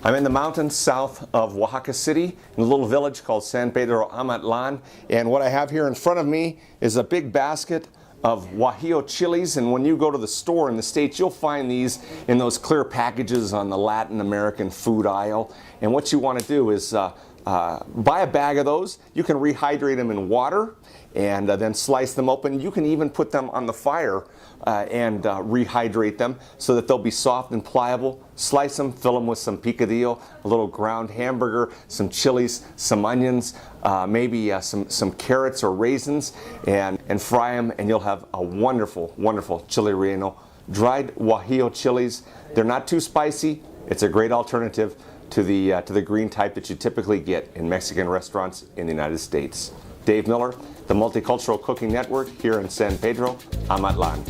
I'm in the mountains south of Oaxaca City in a little village called San Pedro Amatlan, and what I have here in front of me is a big basket of Guajillo chilies, and when you go to the store in the States, you'll find these in those clear packages on the Latin American food aisle. And what you want to do is buy a bag of those. You can rehydrate them in water and then slice them open. You can even put them on the fire and rehydrate them so that they'll be soft and pliable. Slice them, fill them with some picadillo, a little ground hamburger, some chilies, some onions, maybe some carrots or raisins, and fry them, and you'll have a wonderful, wonderful chile relleno. Dried Guajillo chilies. They're not too spicy. It's a great alternative to the green type that you typically get in Mexican restaurants in the United States. Dave Miller, the Multicultural Cooking Network here in San Pedro Amatlan.